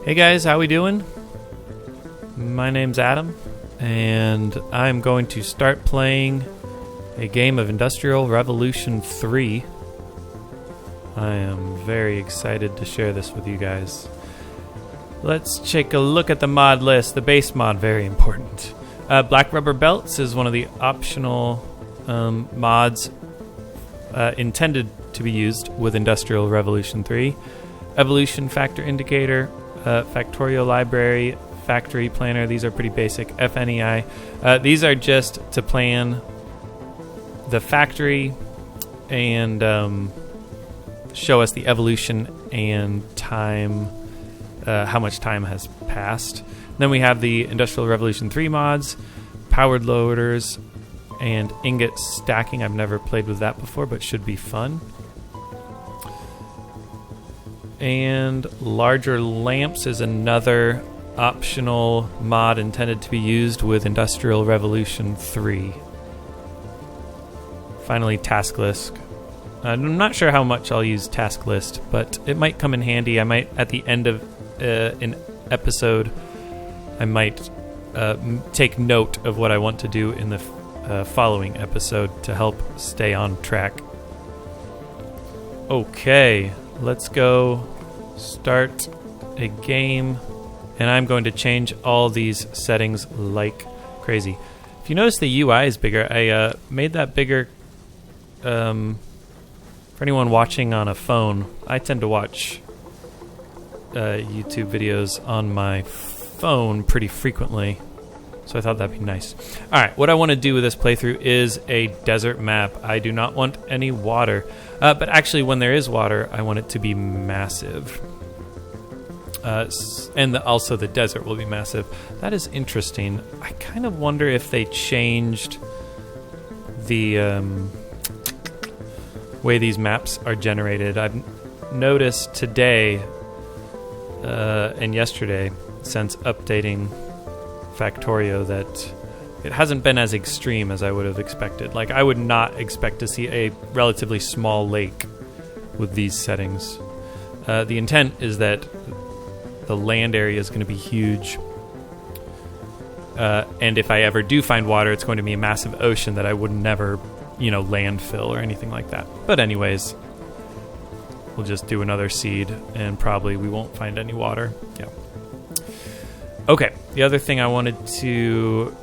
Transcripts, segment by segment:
Hey guys, how we doing? My name's Adam, and I'm going to start playing a game of Industrial Revolution 3. I am very excited to share this with you guys. Let's take a look at the mod list. The base mod, very important. Black rubber belts is one of the optional mods intended to be used with Industrial Revolution 3. Evolution factor indicator, Factorio library, factory planner. These are pretty basic. FNEI. These are just to plan the factory and show us the evolution and time, how much time has passed. Then we have the Industrial Revolution 3 mods, powered loaders, and ingot stacking. I've never played with that before, but should be fun. And larger lamps is another optional mod intended to be used with Industrial Revolution 3. Finally, task list. I'm not sure how much I'll use task list, but it might come in handy. I might, at the end of an episode, I might take note of what I want to do in the following episode to help stay on track. Okay, let's go start a game, and I'm going to change all these settings like crazy. If you notice the UI is bigger, I made that bigger for anyone watching on a phone. I tend to watch YouTube videos on my phone pretty frequently, so I thought that'd be nice. Alright, what I want to do with this playthrough is a desert map. I do not want any water, but actually when there is water, I want it to be massive. And also the desert will be massive. That is interesting. I kind of wonder if they changed the way these maps are generated. I've noticed today and yesterday, since updating Factorio, that it hasn't been as extreme as I would have expected. Like, I would not expect to see a relatively small lake with these settings. The intent is that the land area is going to be huge. And if I ever do find water, it's going to be a massive ocean that I would never, landfill or anything like that. But anyways, we'll just do another seed, and probably we won't find any water. Yeah. Okay, the other thing I wanted to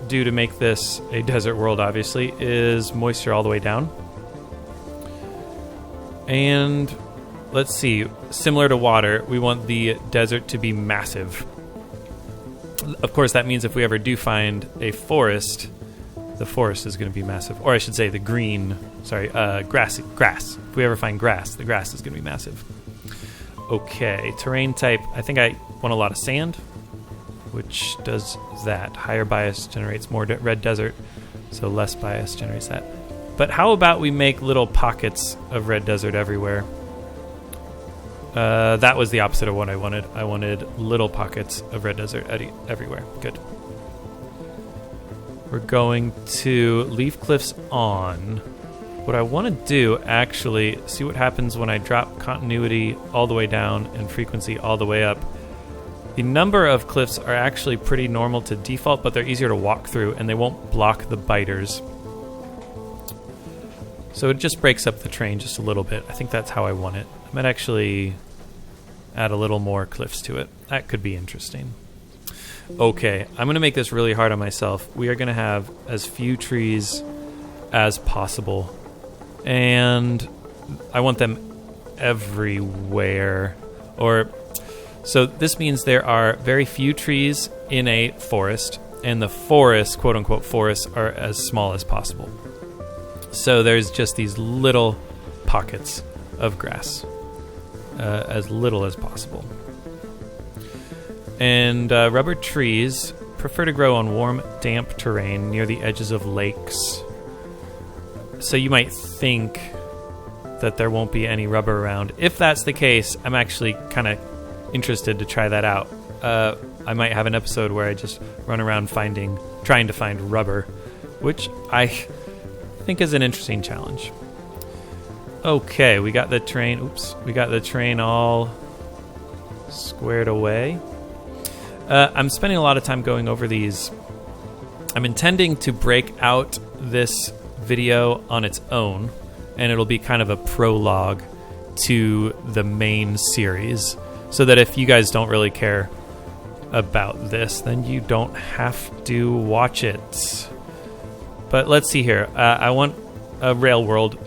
do to make this a desert world, obviously, is moisture all the way down. And let's see, similar to water, we want the desert to be massive. Of course, that means if we ever do find a forest, the forest is going to be massive. Or I should say grass. If we ever find grass, the grass is going to be massive. Okay, terrain type. I think I want a lot of sand, which does that. Higher bias generates more red desert, so less bias generates that. But how about we make little pockets of red desert everywhere? That was the opposite of what I wanted. I wanted little pockets of red desert everywhere. Good. We're going to leave cliffs on. What I want to do, actually, see what happens when I drop continuity all the way down and frequency all the way up. The number of cliffs are actually pretty normal to default, but they're easier to walk through, and they won't block the biters. So it just breaks up the terrain just a little bit. I think that's how I want it. I might actually add a little more cliffs to it. That could be interesting. Okay, I'm going to make this really hard on myself. We are going to have as few trees as possible. And I want them everywhere. So this means there are very few trees in a forest, and the forests, quote-unquote forests, are as small as possible. So there's just these little pockets of grass, as little as possible. And rubber trees prefer to grow on warm, damp terrain near the edges of lakes. So you might think that there won't be any rubber around. If that's the case, I'm actually kind of interested to try that out. I might have an episode where I just run around trying to find rubber, which I think is an interesting challenge. Okay, we got the train. We got the train all squared away. I'm spending a lot of time going over these. I'm intending to break out this video on its own, and it'll be kind of a prologue to the main series, so that if you guys don't really care about this, then you don't have to watch it. But let's see here. I want a rail world-ish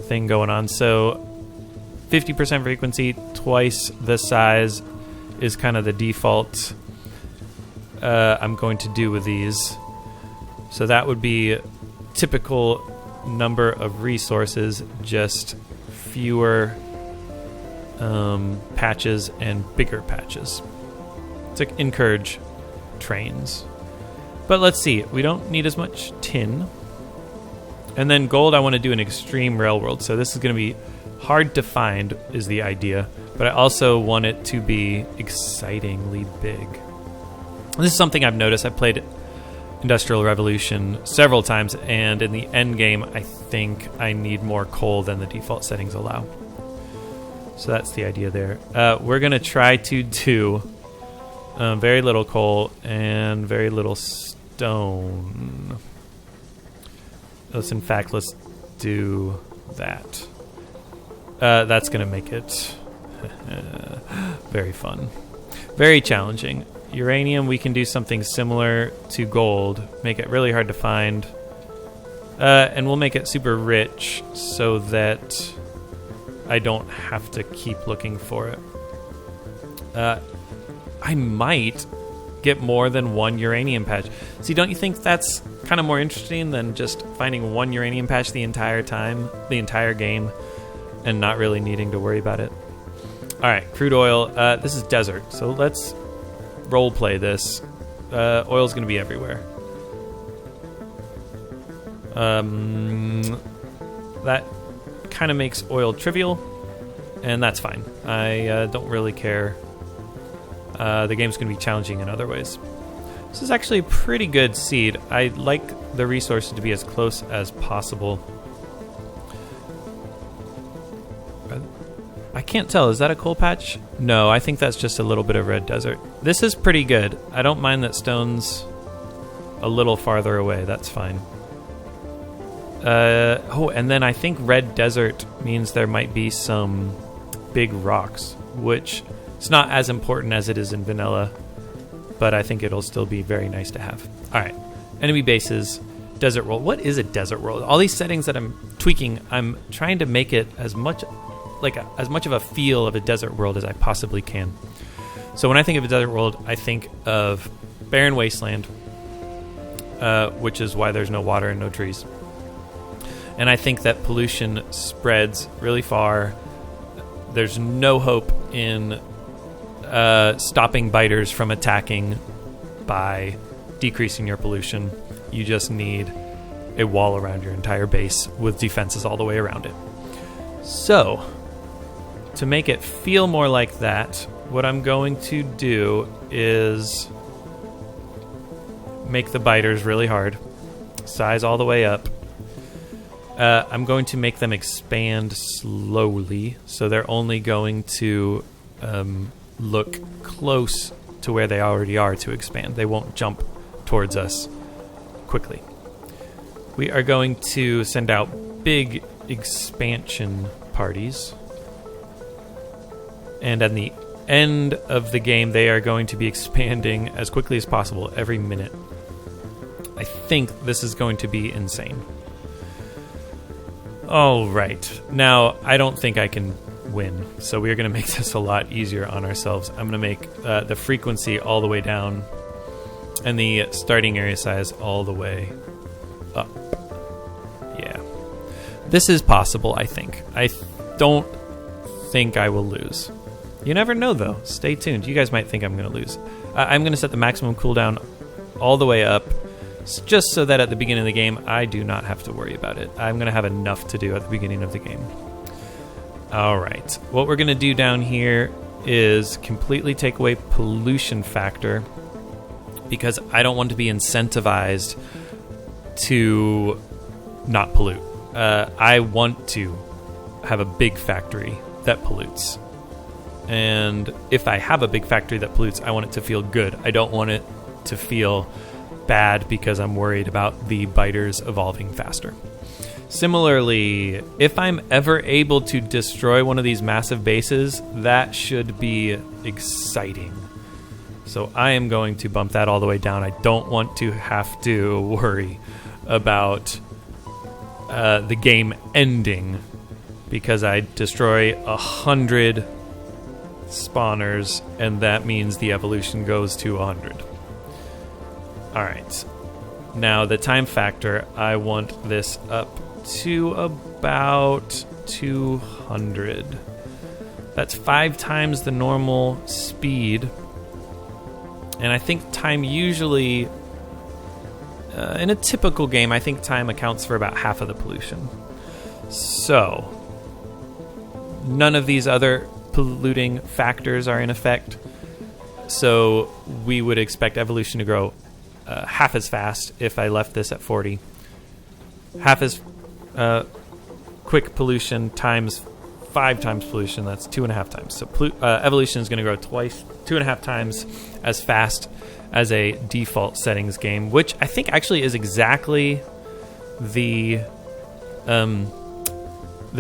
thing going on. So 50% frequency, twice the size is kind of the default I'm going to do with these. So that would be typical number of resources, just fewer patches and bigger patches to encourage trains. But let's see, we don't need as much tin. And then gold, I want to do an extreme railroad, so this is going to be hard to find is the idea, but I also want it to be excitingly big. This is something I've noticed. I've played Industrial Revolution several times, and in the end game, I think I need more coal than the default settings allow. So that's the idea there. We're going to try to do very little coal and very little stone. Let's do that. That's going to make it very fun. Very challenging. Uranium, we can do something similar to gold. Make it really hard to find. And we'll make it super rich so that I don't have to keep looking for it. I might get more than one uranium patch. See, don't you think that's kind of more interesting than just finding one uranium patch the entire time, the entire game, and not really needing to worry about it? All right, crude oil. This is desert, so let's role play this. Oil's going to be everywhere. That kind of makes oil trivial, and that's fine. I don't really care. The game's going to be challenging in other ways. This is actually a pretty good seed. I like the resources to be as close as possible. I can't tell. Is that a coal patch? No, I think that's just a little bit of red desert. This is pretty good. I don't mind that stone's a little farther away. That's fine. Oh, and then I think red desert means there might be some big rocks, which it's not as important as it is in vanilla, but I think it'll still be very nice to have. All right, enemy bases, desert world. What is a desert world? All these settings that I'm tweaking, I'm trying to make it as much of a feel of a desert world as I possibly can. So when I think of a desert world, I think of barren wasteland, which is why there's no water and no trees. And I think that pollution spreads really far. There's no hope in stopping biters from attacking by decreasing your pollution. You just need a wall around your entire base with defenses all the way around it. So, to make it feel more like that, what I'm going to do is make the biters really hard, size all the way up. I'm going to make them expand slowly, so they're only going to look close to where they already are to expand. They won't jump towards us quickly. We are going to send out big expansion parties. And at the end of the game, they are going to be expanding as quickly as possible every minute. I think this is going to be insane. All right. Now, I don't think I can win, so we're going to make this a lot easier on ourselves. I'm going to make the frequency all the way down and the starting area size all the way up. Yeah. This is possible, I think. I don't think I will lose. You never know, though. Stay tuned. You guys might think I'm going to lose. I'm going to set the maximum cooldown all the way up, just so that at the beginning of the game, I do not have to worry about it. I'm going to have enough to do at the beginning of the game. All right. What we're going to do down here is completely take away pollution factor, because I don't want to be incentivized to not pollute. I want to have a big factory that pollutes. And if I have a big factory that pollutes, I want it to feel good. I don't want it to feel bad because I'm worried about the biters evolving faster. Similarly, if I'm ever able to destroy one of these massive bases, that should be exciting. So I am going to bump that all the way down. I don't want to have to worry about the game ending because I destroy 100 spawners, and that means the evolution goes to 100. Alright. Now, the time factor, I want this up to about 200. That's 5 times the normal speed. And I think time usually, in a typical game, I think time accounts for about half of the pollution. So, none of these other polluting factors are in effect. So, we would expect evolution to grow half as fast if I left this at 40. Half as quick pollution times 5 times pollution, that's 2.5 times. So evolution is going to grow 2.5 times as fast as a default settings game, which I think actually is exactly the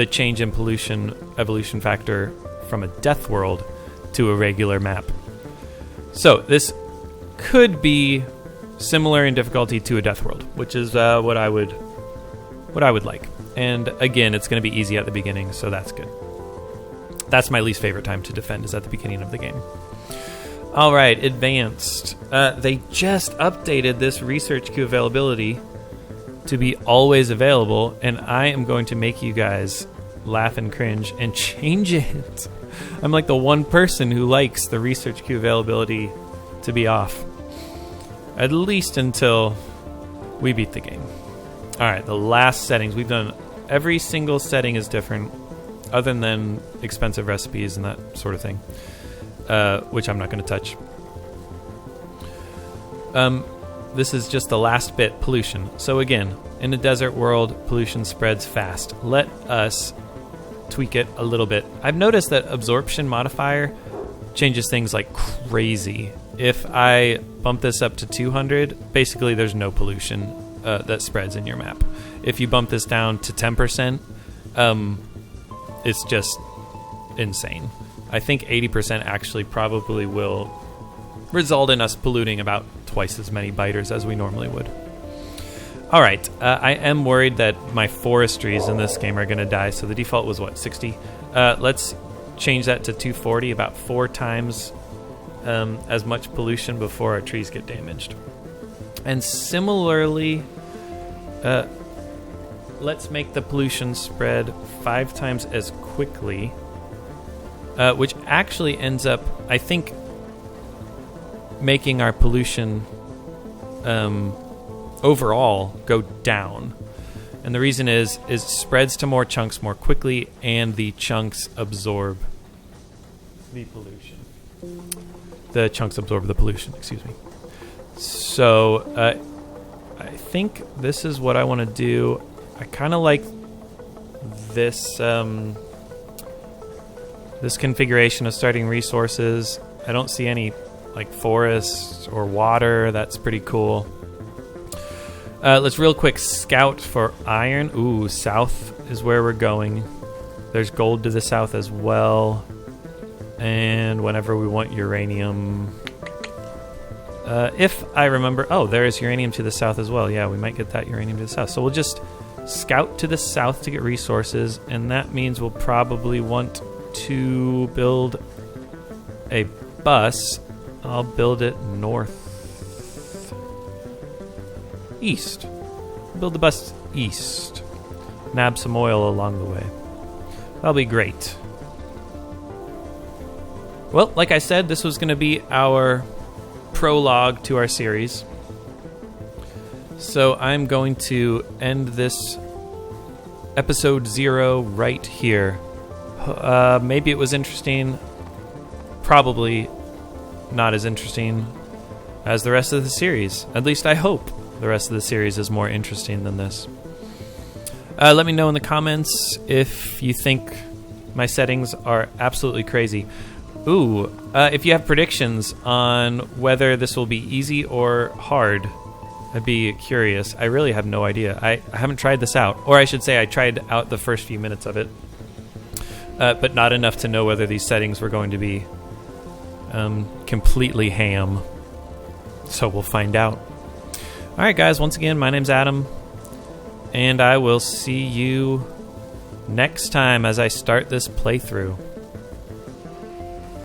change in pollution evolution factor from a death world to a regular map. So this could be similar in difficulty to a death world, which is what I would like. And again, it's going to be easy at the beginning, so that's good. That's my least favorite time to defend, is at the beginning of the game. All right, advanced. They just updated this research queue availability to be always available, and I am going to make you guys laugh and cringe and change it. I'm like the one person who likes the research queue availability to be off. At least until we beat the game. Alright, the last settings. We've done every single setting is different, other than expensive recipes and that sort of thing, which I'm not going to touch. This is just the last bit, pollution. So again, in a desert world, pollution spreads fast. Let us tweak it a little bit. I've noticed that absorption modifier changes things like crazy. If I bump this up to 200, basically there's no pollution that spreads in your map. If you bump this down to 10%, it's just insane. I think 80% actually probably will result in us polluting about twice as many biters as we normally would. Alright, I am worried that my forestries in this game are going to die, so the default was what, 60? Let's change that to 240, about 4 times as much pollution before our trees get damaged. And similarly, let's make the pollution spread 5 times as quickly, which actually ends up, I think, making our pollution overall go down. And the reason is it spreads to more chunks more quickly, and the chunks absorb the pollution. The chunks absorb the pollution, excuse me. So, I think this is what I want to do. I kind of like this this configuration of starting resources. I don't see any like forests or water. That's pretty cool. Let's real quick scout for iron. Ooh, south is where we're going. There's gold to the south as well. And whenever we want uranium... if I remember... Oh, there is uranium to the south as well. Yeah, we might get that uranium to the south. So we'll just scout to the south to get resources, and that means we'll probably want to build a bus. I'll build it east. Build the bus east. Nab some oil along the way. That'll be great. Well, like I said, this was going to be our prologue to our series. So I'm going to end this episode 0 right here. Maybe it was interesting. Probably not as interesting as the rest of the series. At least I hope the rest of the series is more interesting than this. Let me know in the comments if you think My settings are absolutely crazy. Ooh, if you have predictions on whether this will be easy or hard, I'd be curious. I really have no idea. I haven't tried this out. Or I should say I tried out the first few minutes of it. But not enough to know whether these settings were going to be completely ham. So we'll find out. Alright guys, once again, my name's Adam. And I will see you next time as I start this playthrough.